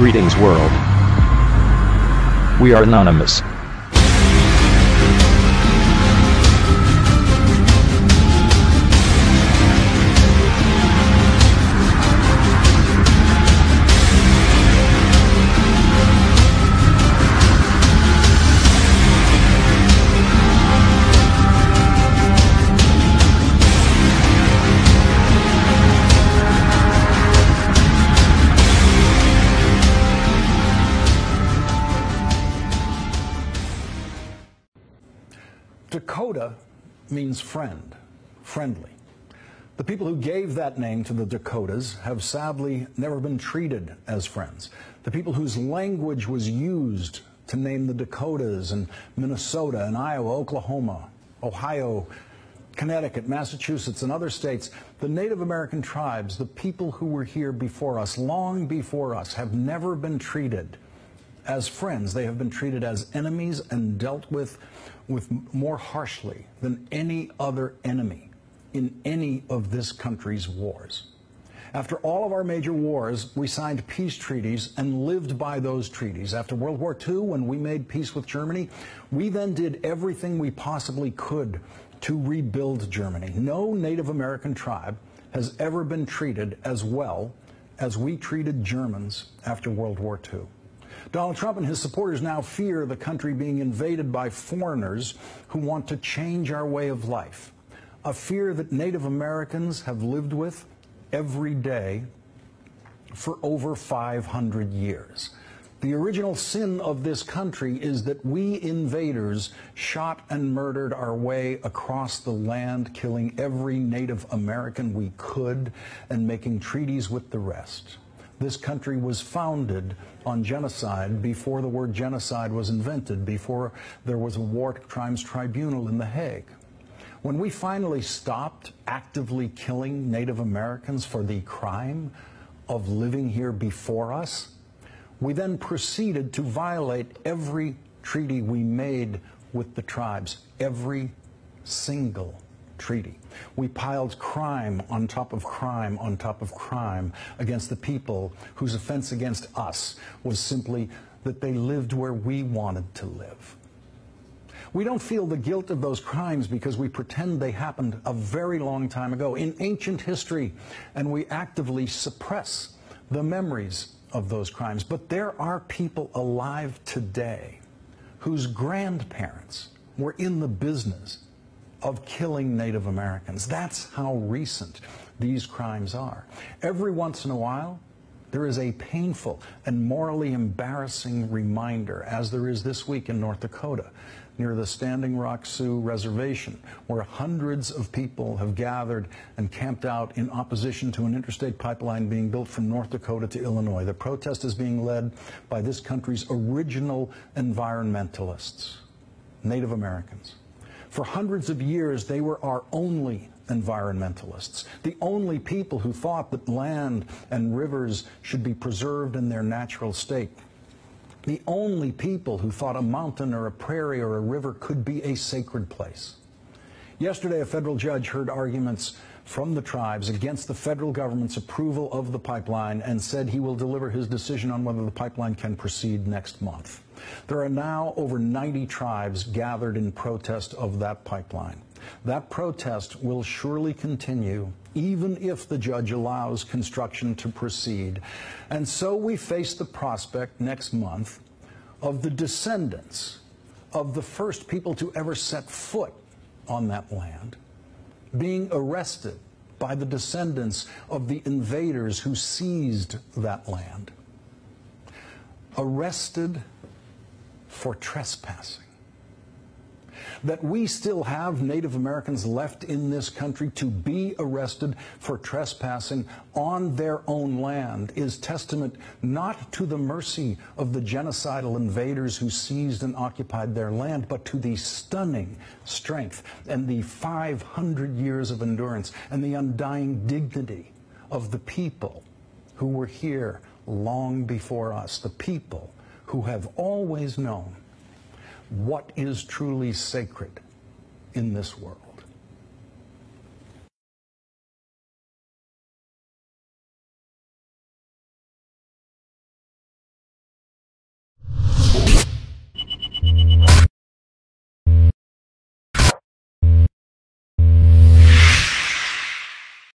Greetings world. We are anonymous. Dakota means friend, friendly. The people who gave that name to the Dakotas have sadly never been treated as friends. The people whose language was used to name the Dakotas and Minnesota and Iowa, Oklahoma, Ohio, Connecticut, Massachusetts, and other states, the Native American tribes, the people who were here before us, long before us, have never been treated as friends. They have been treated as enemies and dealt with more harshly than any other enemy in any of this country's wars. After all of our major wars, we signed peace treaties and lived by those treaties. After World War II, when we made peace with Germany, we then did everything we possibly could to rebuild Germany. No Native American tribe has ever been treated as well as we treated Germans after World War II. Donald Trump and his supporters now fear the country being invaded by foreigners who want to change our way of life, a fear that Native Americans have lived with every day for over 500 years. The original sin of this country is that we invaders shot and murdered our way across the land, killing every Native American we could and making treaties with the rest. This country was founded on genocide before the word genocide was invented, before there was a war crimes tribunal in The Hague. When we finally stopped actively killing Native Americans for the crime of living here before us, we then proceeded to violate every treaty we made with the tribes, every single treaty. We piled crime on top of crime on top of crime against the people whose offense against us was simply that they lived where we wanted to live. We don't feel the guilt of those crimes because we pretend they happened a very long time ago in ancient history, and we actively suppress the memories of those crimes. But there are people alive today whose grandparents were in the business of killing Native Americans. That's how recent these crimes are. Every once in a while, there is a painful and morally embarrassing reminder, as there is this week in North Dakota, near the Standing Rock Sioux Reservation, where hundreds of people have gathered and camped out in opposition to an interstate pipeline being built from North Dakota to Illinois. The protest is being led by this country's original environmentalists, Native Americans. For hundreds of years, they were our only environmentalists, the only people who thought that land and rivers should be preserved in their natural state, the only people who thought a mountain or a prairie or a river could be a sacred place. Yesterday, a federal judge heard arguments from the tribes against the federal government's approval of the pipeline and said he will deliver his decision on whether the pipeline can proceed next month. There are now over 90 tribes gathered in protest of that pipeline. That protest will surely continue even if the judge allows construction to proceed. And so we face the prospect next month of the descendants of the first people to ever set foot on that land being arrested by the descendants of the invaders who seized that land. Arrested for trespassing. That we still have Native Americans left in this country to be arrested for trespassing on their own land is testament not to the mercy of the genocidal invaders who seized and occupied their land, but to the stunning strength and the 500 years of endurance and the undying dignity of the people who were here long before us, the people who have always known what is truly sacred in this world.